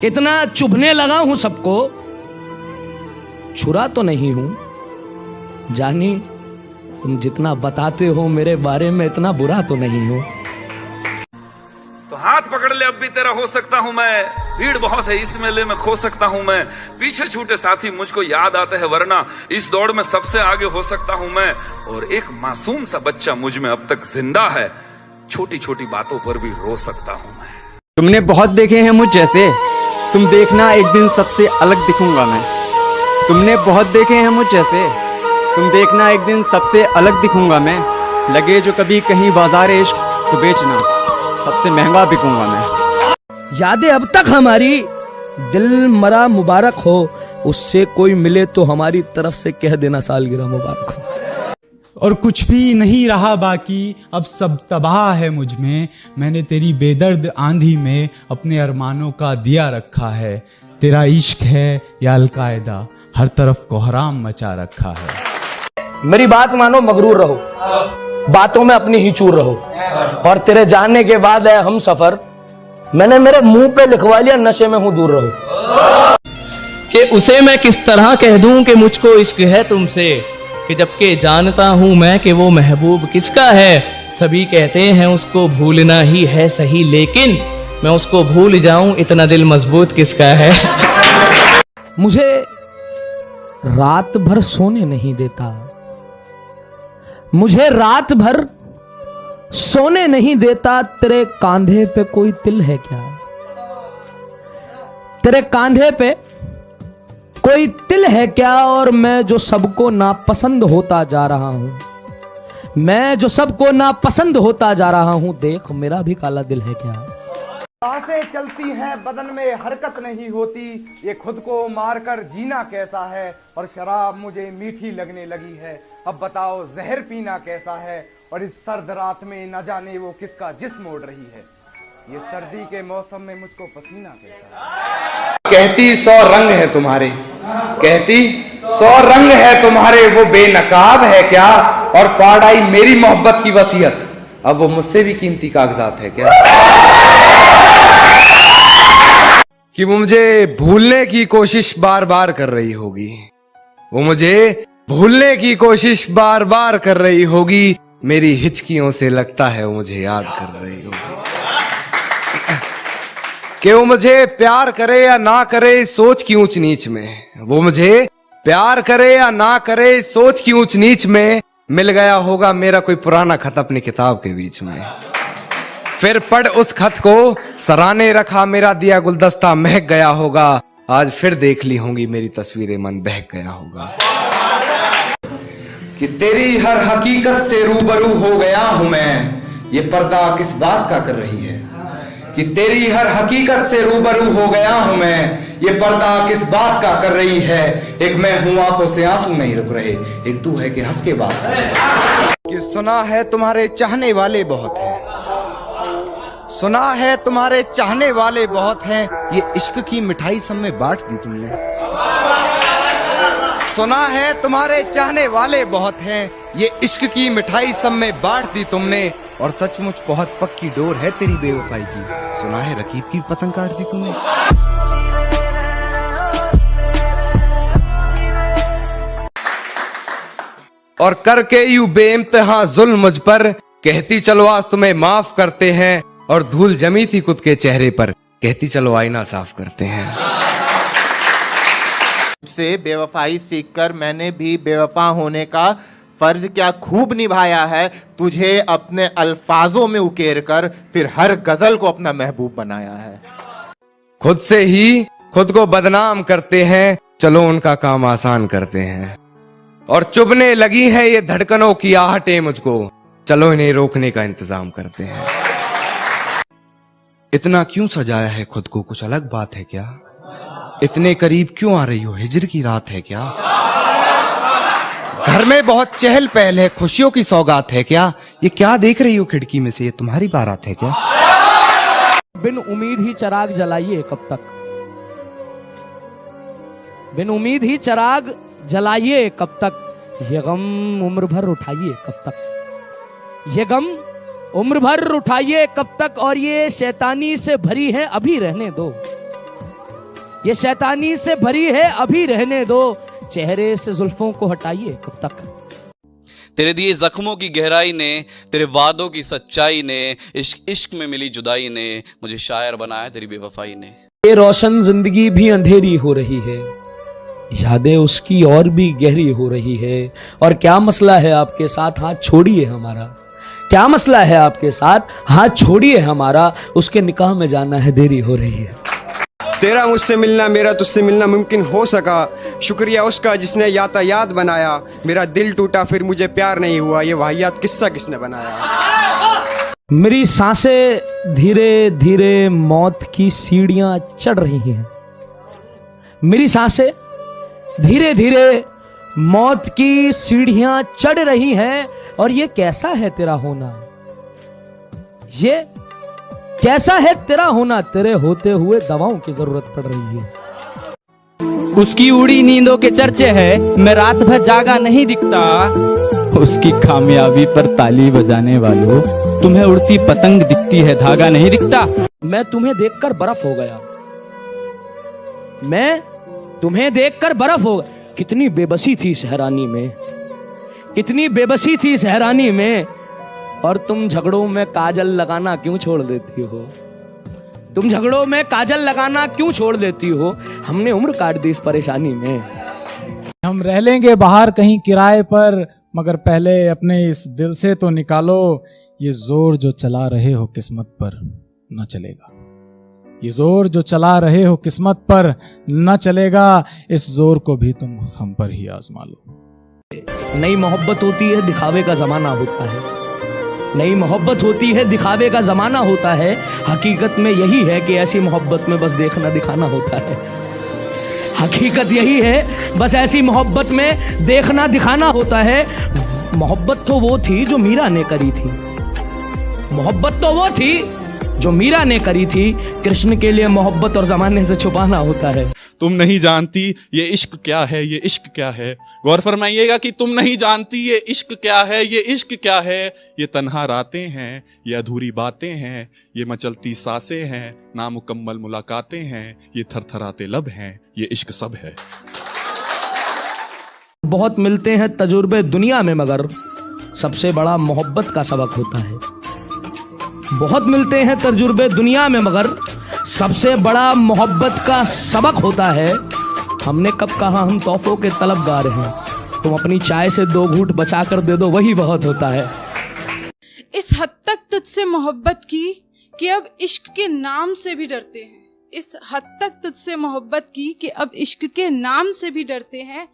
कितना चुभने लगा हूं सबको, छुरा तो नहीं हूं। जानी तुम जितना बताते हो मेरे बारे में इतना बुरा तो नहीं हूं। तो हाथ पकड़ ले, अब भी तेरा हो सकता हूं मैं। भीड़ बहुत है इस मेले में, खो सकता हूं मैं। पीछे छूटे साथी मुझको याद आते हैं, वरना इस दौड़ में सबसे आगे हो सकता हूं मैं। और एक मासूम सा बच्चा मुझ में अब तक जिंदा है, छोटी छोटी बातों पर भी रो सकता हूं मैं। तुमने बहुत देखे हैं मुझ जैसे, तुम देखना एक दिन सबसे अलग दिखूंगा मैं। तुमने बहुत देखे हैं मुझ जैसे, तुम देखना एक दिन सबसे अलग दिखूंगा मैं। लगे जो कभी कहीं बाजार इश्क तो बेचना, सबसे महंगा बिकूंगा मैं। यादें अब तक हमारी दिल मरा मुबारक हो, उससे कोई मिले तो हमारी तरफ से कह देना सालगिरह मुबारक हो। और कुछ भी नहीं रहा बाकी, अब सब तबाह है मुझ में। मैंने तेरी बेदर्द आंधी में अपने अरमानों का दिया रखा है। तेरा इश्क है या अलकायदा, हर तरफ कोहराम मचा रखा है। मेरी बात मानो, मगरूर रहो, बातों में अपनी ही चूर रहो। और तेरे जाने के बाद है हम सफर, मैंने मेरे मुंह पे लिखवा लिया नशे में हूं दूर रहो। कि उसे मैं किस तरह कह दूं कि मुझको इश्क है तुमसे, कि जबकि जानता हूं मैं कि वो महबूब किसका है। सभी कहते हैं उसको भूलना ही है सही, लेकिन मैं उसको भूल जाऊं इतना दिल मजबूत किसका है। मुझे रात भर सोने नहीं देता, मुझे रात भर सोने नहीं देता। तेरे कांधे पे कोई तिल है क्या, तेरे कांधे पे कोई तिल है क्या। और मैं जो सबको नापसंद होता जा रहा हूं, मैं जो सबको नापसंद होता जा रहा हूं, देख मेरा भी काला दिल है क्या। सांसें चलती हैं बदन में हरकत नहीं होती, ये खुद को मारकर जीना कैसा है। और शराब मुझे मीठी लगने लगी है, अब बताओ जहर पीना कैसा है। और इस सर्द रात में न जाने वो किसका जिस्म ओढ़ रही है, ये सर्दी के मौसम में मुझको पसीना कैसा है। कहती 100 रंग है तुम्हारे, कहती 100 रंग है तुम्हारे, वो बेनकाब है क्या। और फाड़ आई मेरी मोहब्बत की वसीयत, अब वो मुझसे भी कीमती कागजात है क्या। कि वो मुझे भूलने की कोशिश बार बार कर रही होगी, वो मुझे भूलने की कोशिश बार बार कर रही होगी। मेरी हिचकियों से लगता है वो मुझे याद कर रही होगी। कि वो मुझे प्यार करे या ना करे सोच की ऊंच नीच में, वो मुझे प्यार करे या ना करे सोच की ऊंच नीच में। मिल गया होगा मेरा कोई पुराना खत अपनी किताब के बीच में, फिर पढ़ उस खत को सराहने रखा मेरा दिया गुलदस्ता महक गया होगा। आज फिर देख ली होंगी मेरी तस्वीरें, मन बहक गया होगा। कि तेरी हर हकीकत से रूबरू हो गया हूं मैं, ये पर्दा किस बात का कर रही है। कि तेरी हर हकीकत से रूबरू हो गया हूं मैं, ये पर्दा किस बात का कर रही है। एक मैं हूं आंखों से आंसू नहीं रुक रहे, एक तू है कि हंस के बात कर रही। कि सुना है तुम्हारे चाहने वाले बहुत हैं, सुना है तुम्हारे चाहने वाले बहुत हैं, ये इश्क की मिठाई सब में बांट दी तुमने। सुना है तुम्हारे चाहने वाले बहुत हैं, ये इश्क की मिठाई सब में बांट दी तुमने। और सचमुच बहुत पक्की डोर है तेरी बेवफाई की, सुना है रकीब की पतंग काट दी तुमने। और करके यूं बेइंतहा जुल्म मुझ पर, कहती चलो आज तुम्हें माफ करते हैं। और धूल जमी थी खुद के चेहरे पर, कहती चलो आईना साफ करते हैं। से बेवफाई सीखकर मैंने भी बेवफा होने का फर्ज क्या खूब निभाया है। तुझे अपने अल्फाजों में उकेर कर फिर हर गजल को अपना महबूब बनाया है। खुद से ही खुद को बदनाम करते हैं, चलो उनका काम आसान करते हैं। और चुभने लगी है ये धड़कनों की आहटें मुझको, चलो इन्हें रोकने का इंतजाम करते हैं। इतना क्यों सजाया है खुद को, कुछ अलग बात है क्या। इतने करीब क्यों आ रही हो, हिजर की रात है क्या। घर में बहुत चहल पहल है, खुशियों की सौगात है क्या। ये क्या देख रही हो खिड़की में से, ये तुम्हारी बारात है क्या। बिन उम्मीद ही चिराग जलाइए कब तक, बिन उम्मीद ही चिराग जलाइए कब तक। ये गम उम्र भर उठाइए कब तक, ये गम उम्र भर उठाइए कब तक। और ये शैतानी से भरी है अभी रहने दो, ये शैतानी से भरी है, अभी रहने दो, चेहरे से जुल्फों को हटाइए कब तक। तेरे दिए जख्मों की गहराई ने, तेरे वादों की सच्चाई ने, इश्क इश्क में मिली जुदाई ने मुझे शायर बनाया तेरी बेवफाई ने। ये रोशन जिंदगी भी अंधेरी हो रही है, यादें उसकी और भी गहरी हो रही है। और क्या मसला है आपके साथ, हाथ छोड़िए हमारा। क्या मसला है आपके साथ, हाथ छोड़िए हमारा, उसके निकाह में जाना है, देरी हो रही है। तेरा मुझसे मिलना, मेरा तुझसे मिलना मुमकिन हो सका, शुक्रिया उसका जिसने यातायात बनाया। मेरा दिल टूटा फिर मुझे प्यार नहीं हुआ, ये वाहियात किस्सा किसने बनाया। मेरी सांसें धीरे धीरे मौत की सीढ़ियां चढ़ रही हैं। मेरी सांसें धीरे धीरे मौत की सीढ़ियां चढ़ रही हैं। और ये कैसा है तेरा होना, ये कैसा है तेरा होना, तेरे होते हुए दवाओं की जरूरत पड़ रही है। उसकी उड़ी नींदों के चर्चे है, मैं रात भर जागा नहीं दिखता। उसकी कामयाबी पर ताली बजाने वालों, तुम्हें उड़ती पतंग दिखती है, धागा नहीं दिखता। मैं तुम्हें देखकर बर्फ हो गया, मैं तुम्हें देखकर बर्फ हो गया। कितनी बेबसी थी इस हैरानी में, कितनी बेबसी थी इस हैरानी में। और तुम झगड़ों में काजल लगाना क्यों छोड़ देती हो, तुम झगड़ों में काजल लगाना क्यों छोड़ देती हो। हमने उम्र काट दी इस परेशानी में। हम रह लेंगे बाहर कहीं किराए पर, मगर पहले अपने इस दिल से तो निकालो, ये जोर जो चला रहे हो किस्मत पर न चलेगा। ये जोर जो चला रहे हो किस्मत पर न चलेगा, इस जोर को भी तुम हम पर ही आजमा लो। नई मोहब्बत होती है, दिखावे का जमाना होता है। नई मोहब्बत होती है, दिखावे का जमाना होता है। हकीकत में यही है कि ऐसी मोहब्बत में बस देखना दिखाना होता है। हकीकत यही है, बस ऐसी मोहब्बत में देखना दिखाना होता है। मोहब्बत तो वो थी जो मीरा ने करी थी, मोहब्बत तो वो थी जो मीरा ने करी थी। कृष्ण के लिए मोहब्बत और जमाने से छुपाना होता है। तुम नहीं जानती ये इश्क क्या है, ये इश्क क्या है। गौर फरमाइएगा कि तुम नहीं जानती ये इश्क क्या है, ये इश्क क्या है। ये तन्हा रातें हैं, ये अधूरी बातें हैं, ये मचलती सांसें हैं, नामुकम्मल मुलाकातें हैं, ये थरथराते लब हैं, ये इश्क सब है। बहुत मिलते हैं तजुर्बे दुनिया में, मगर सबसे बड़ा मोहब्बत का सबक होता है। बहुत मिलते हैं तजुर्बे दुनिया में, मगर सबसे बड़ा मोहब्बत का सबक होता है। हमने कब कहा हम तोहफों के तलबगार हैं, तुम अपनी चाय से 2 घूंट बचा कर दे दो, वही बहुत होता है। इस हद तक तुझसे मोहब्बत की कि अब इश्क के नाम से भी डरते हैं। इस हद तक तुझसे मोहब्बत की कि अब इश्क के नाम से भी डरते हैं।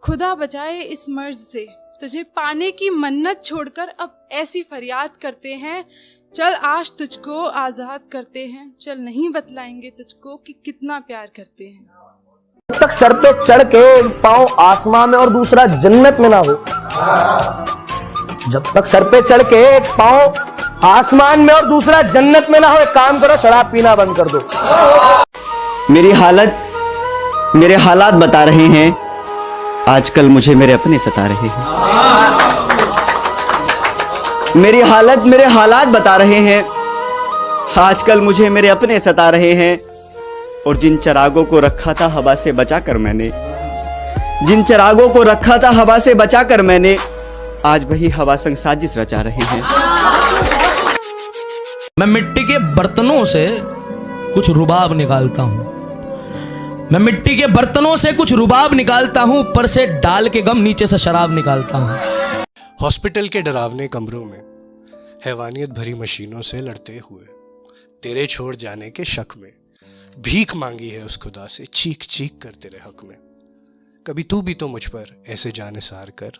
खुदा बचाए इस मर्ज से, तुझे पाने की मन्नत छोड़कर अब ऐसी फरियाद करते हैं। चल आज तुझको आजाद करते हैं, चल नहीं बतलाएंगे तुझको कि कितना प्यार करते हैं। जब तक सर पे चढ़ के पांव आसमान में और दूसरा जन्नत में ना हो, जब तक सर पे चढ़ के पांव आसमान में और दूसरा जन्नत में ना हो, एक काम करो, शराब पीना बंद कर दो। मेरे हालात बता रहे हैं, आजकल मुझे मेरे अपने सता रहे हैं। मेरे हालात बता रहे हैं, आजकल मुझे मेरे अपने सता रहे हैं। और जिन चिरागों को रखा था हवा से बचाकर मैंने, जिन चिरागों को रखा था हवा से बचाकर मैंने, आज वही हवा संग साजिश रचा रहे हैं। मैं मिट्टी के बर्तनों से कुछ रुबाब निकालता हूं, मैं मिट्टी के बर्तनों से कुछ रुबाब निकालता हूं, ऊपर से डाल के गम, नीचे से शराब निकालता हूं। हॉस्पिटल के डरावने कमरों में हैवानियत भरी मशीनों से लड़ते हुए, तेरे छोड़ जाने के शक में भीख मांगी है उस खुदा से, चीख चीख कर तेरे हक में। कभी तू भी तो मुझ पर ऐसे जानिसार कर,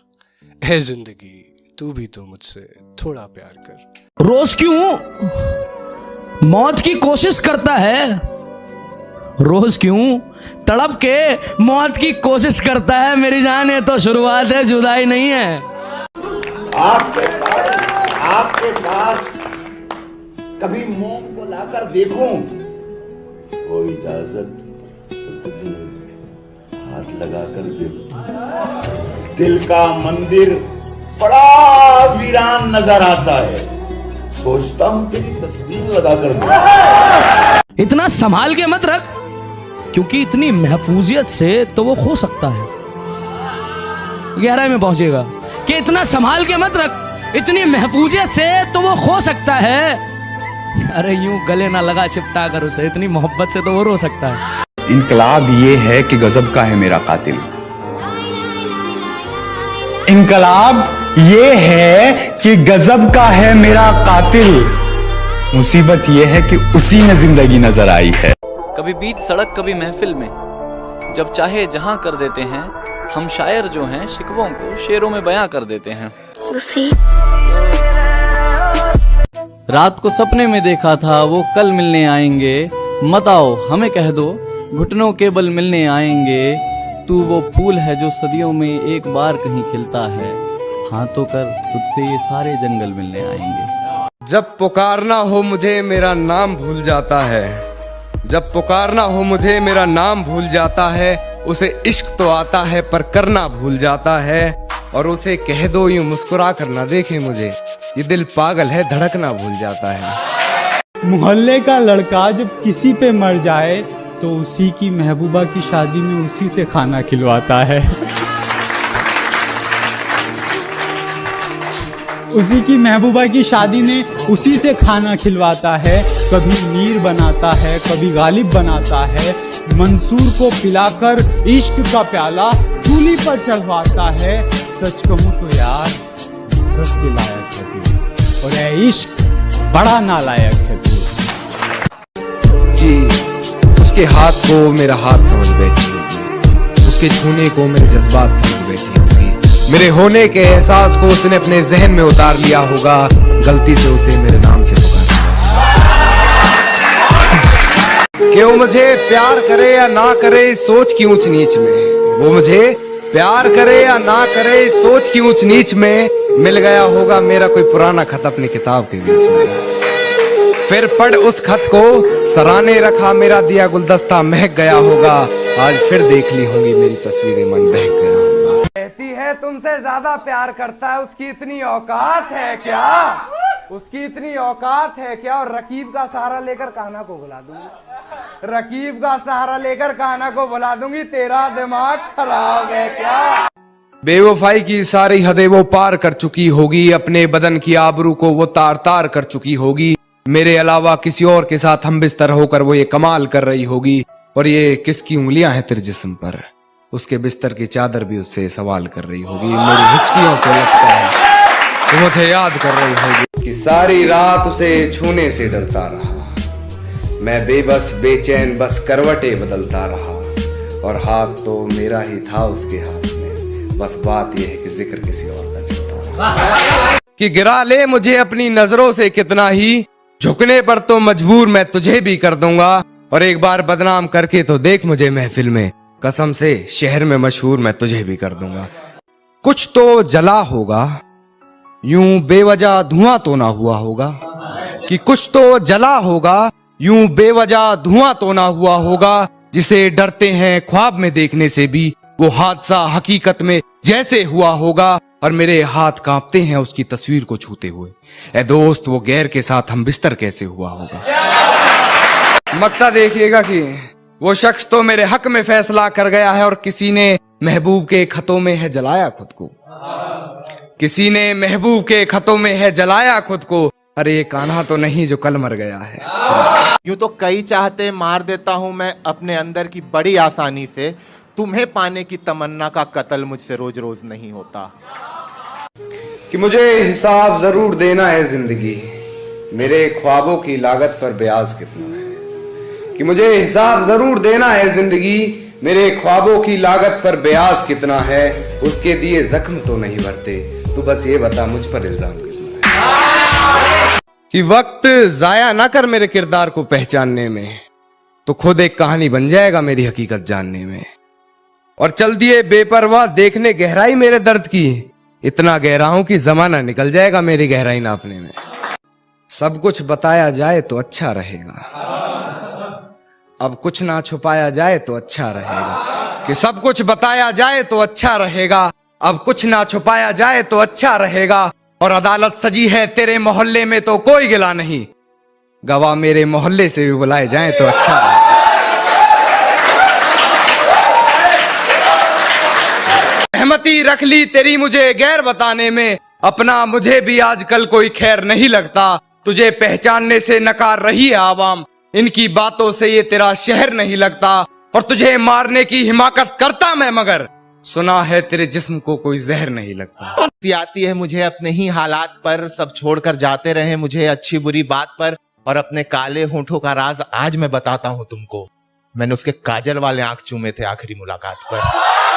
ऐ जिंदगी तू भी तो मुझसे थोड़ा प्यार कर। रोज क्यों मौत की कोशिश करता है, रोज क्यों तड़प के मौत की कोशिश करता है। मेरी जान ये तो शुरुआत है, जुदाई नहीं है। आपके पास कभी मोम को लाकर देखूं, कोई इजाजत तो हाथ लगाकर देखूं। दिल का मंदिर बड़ा वीरान नजर आता है, सोचता हूं तेरी तस्वीर लगाकर देखूं। इतना संभाल के मत रख, क्योंकि इतनी महफूजियत से तो वो खो सकता है। गहराई में पहुंचेगा कि इतना संभाल के मत रख, इतनी महफूजियत से तो वो खो सकता है। अरे यूं गले ना लगा चिपटा कर उसे, इतनी मोहब्बत से तो वो रो सकता है। इनकलाब ये है कि गजब का है मेरा कातिल। इनकलाब ये है कि गजब का है मेरा कातिल। मुसीबत ये है कि उसी में जिंदगी नजर आई है। कभी बीच सड़क कभी महफिल में, जब चाहे जहां कर देते हैं। हम शायर जो हैं शिकवों को शेरों में बयां कर देते हैं। रात को सपने में देखा था वो कल मिलने आएंगे। मत आओ हमें कह दो घुटनों के बल मिलने आएंगे। तू वो फूल है जो सदियों में एक बार कहीं खिलता है। हाँ तो कर तुझसे ये सारे जंगल मिलने आएंगे। जब पुकारना हो मुझे मेरा नाम भूल जाता है। जब पुकारना हो मुझे मेरा नाम भूल जाता है। उसे इश्क तो आता है पर करना भूल जाता है। और उसे कह दो यूं मुस्कुरा कर ना देखे मुझे, ये दिल पागल है धड़कना भूल जाता है। मोहल्ले का लड़का जब किसी पे मर जाए तो उसी की महबूबा की शादी में उसी से खाना खिलवाता है। उसी की महबूबा की शादी में उसी से खाना खिलवाता है। कभी मीर बनाता है, कभी गालिब बनाता है। मंसूर को पिलाकर इश्क का प्याला चूल्ही पर चढ़वाता है। सच कहूं तो यार नफरत के लायक है तू, और ये इश्क बड़ा नालायक है तू। जी उसके हाथ को मेरा हाथ समझ बैठी होगी, उसके छूने को मेरे जज्बात समझ बैठी होगी। मेरे होने के एहसास को उसने अपने जहन में उतार लिया होगा। गलती से उसे मेरे नाम से पुकार कि वो मुझे प्यार करे या ना करे सोच की ऊंच नीच में। वो मुझे प्यार करे या ना करे सोच की ऊंच नीच में। मिल गया होगा मेरा कोई पुराना खत अपनी किताब के बीच में। फिर पढ़ उस खत को सराहने रखा मेरा दिया गुलदस्ता महक गया होगा। आज फिर देख ली होंगी मेरी तस्वीरें मन बहक गया होगा। कहती है तुमसे ज्यादा प्यार करता है, उसकी इतनी औकात है क्या? उसकी इतनी औकात है क्या? और रकीब का सहारा लेकर कान्हा को बुला दूंगी। रकीब का सहारा लेकर कान्हा को बुला दूंगी। तेरा दिमाग खराब है क्या? बेवफाई की सारी हदें वो पार कर चुकी होगी। अपने बदन की आबरू को वो तार तार कर चुकी होगी। मेरे अलावा किसी और के साथ हम बिस्तर होकर वो ये कमाल कर रही होगी। और ये किसकी उंगलियां हैं तेरे जिस्म पर? उसके बिस्तर की चादर भी उससे सवाल कर रही होगी। मेरी हिचकियों से लगता है तो मुझे याद कर रही होगी कि सारी रात उसे छूने से डरता रहा। मैं बेबस बेचैन बस करवटें बदलता रहा। और हाथ तो मेरा ही था उसके हाथ में। बस बात यह है कि जिक्र किसी और का चलता रहा। कि गिरा ले मुझे अपनी नजरों से कितना ही, झुकने पर तो मजबूर मैं तुझे भी कर दूंगा। और एक बार बदनाम करके तो देख मुझे महफिल में, कसम से शहर में मशहूर मैं तुझे भी कर दूंगा। कुछ तो जला होगा, यूं बेवजह धुआं तो ना हुआ होगा। कि कुछ तो जला होगा, यूं बेवजह धुआं तो ना हुआ होगा। जिसे डरते हैं ख्वाब में देखने से भी, वो हादसा हकीकत में जैसे हुआ होगा। और मेरे हाथ कांपते हैं उसकी तस्वीर को छूते हुए। ए दोस्त वो गैर के साथ हम बिस्तर कैसे हुआ होगा। मक्ता देखिएगा कि वो शख्स तो मेरे हक में फैसला कर गया है। और किसी ने महबूब के खतों में है जलाया खुद को। किसी ने महबूब के खतों में है जलाया खुद को। अरे ये कान्हा तो नहीं जो कल मर गया है। यूं तो कई चाहते मार देता हूं मैं अपने अंदर की बड़ी आसानी से। तुम्हें पाने की तमन्ना का कत्ल मुझसे रोज रोज नहीं होता। कि मुझे हिसाब जरूर देना है जिंदगी, मेरे ख्वाबों की लागत पर ब्याज कितना है। कि मुझे हिसाब जरूर देना है जिंदगी, मेरे ख्वाबों की लागत पर ब्याज कितना है। उसके दिए जख्म तो नहीं भरते, तू बस ये बता मुझ पर इल्जाम कितना है। कि वक्त जाया ना कर मेरे किरदार को पहचानने में, तो खुद एक कहानी बन जाएगा मेरी हकीकत जानने में। और चल दिए बेपरवाह देखने गहराई मेरे दर्द की, इतना गहरा हूं कि जमाना निकल जाएगा मेरी गहराई नापने में। सब कुछ बताया जाए तो अच्छा रहेगा, अब कुछ ना छुपाया जाए तो अच्छा रहेगा। कि सब कुछ बताया जाए तो अच्छा रहेगा, अब कुछ ना छुपाया जाए तो अच्छा रहेगा। और अदालत सजी है तेरे मोहल्ले में तो कोई गिला नहीं, गवाह मेरे मोहल्ले से भी बुलाए जाए तो अच्छा रहेगा। सहमति रख ली तेरी मुझे गैर बताने में, अपना मुझे भी आजकल कोई खैर नहीं लगता। तुझे पहचानने से नकार रही है आवाम, इनकी बातों से ये तेरा शहर नहीं लगता। और तुझे मारने की हिमाकत करता मैं, मगर सुना है तेरे जिस्म को कोई जहर नहीं लगता। आती है मुझे अपने ही हालात पर, सब छोड़कर जाते रहे मुझे अच्छी बुरी बात पर। और अपने काले होंठों का राज आज मैं बताता हूं तुमको, मैंने उसके काजल वाले आंख चूमे थे आखिरी मुलाकात पर।